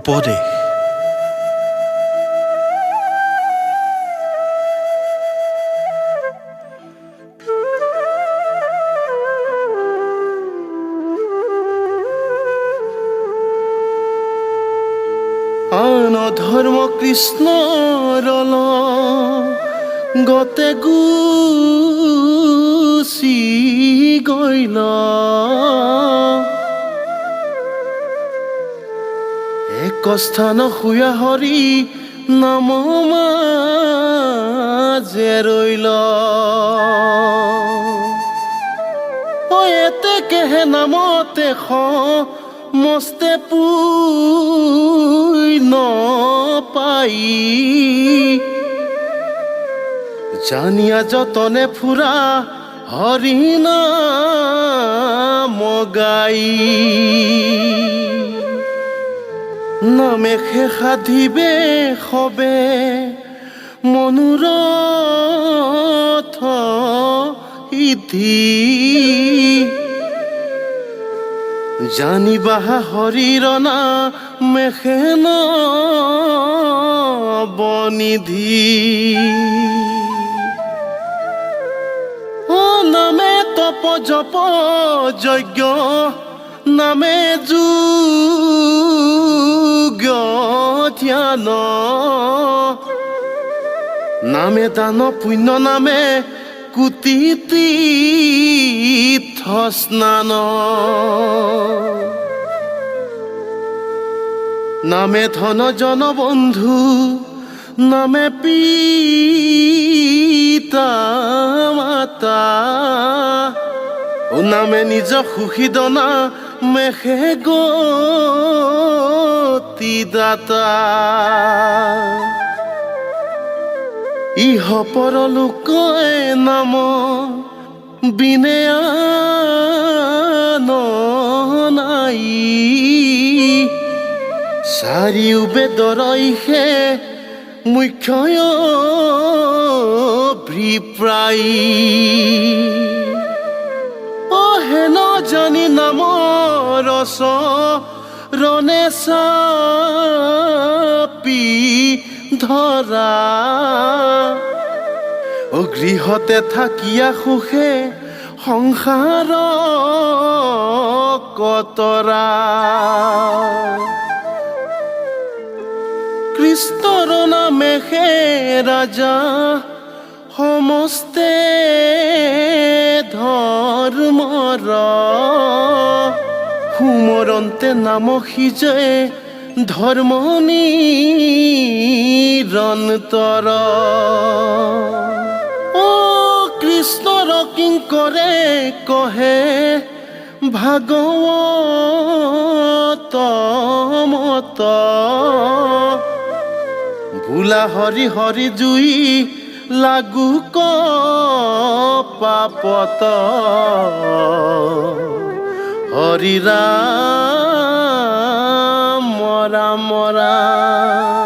উপদেশ। ধৰ্ম কৃষ্ণৰ গতে গুচি গইল এক স্থান শুয়া হৰি নাম মাজে ৰইল এতেকেহে নামতে মস্তে পুই নপাই জানিয়া যতনে ফুৰা হৰি নাম গাই নামে সাধিবে সবে মনোৰথ সিদ্ধি জানিবা হৰিৰ নামেখেন বনিধি নামে তপ জপ যজ্ঞ নামে যোগ ধ্যান নামে দান পুণ্য নামে কোটি তীৰ্থ স্নান নামে ধন জন বন্ধু নামে পিতা মাতা নামে নিজ সুখী দনা মেখে গতি দাতা ইহ পৰলোকে নাম বিনে নাই চাৰিও বেদৰ ইহে মুখ্য অভিপ্ৰায় হেন জানি নাম ৰস ৰনে চাপি ধৰা গৃহতে থাকিয়া সুখে সংসাৰ কতৰা কৃষ্ণৰ নামেহে ৰাজা সমস্তে ধৰ্মৰ সুমৰন্তে নাম সিজে ধৰ্ম নিৰন্তৰ কৃষ্ণৰ কিংকৰে কহে ভাগৱত মত ভোলা হৰি হৰি জুই লাগু পাপত হৰি ৰাম ৰাম ৰাম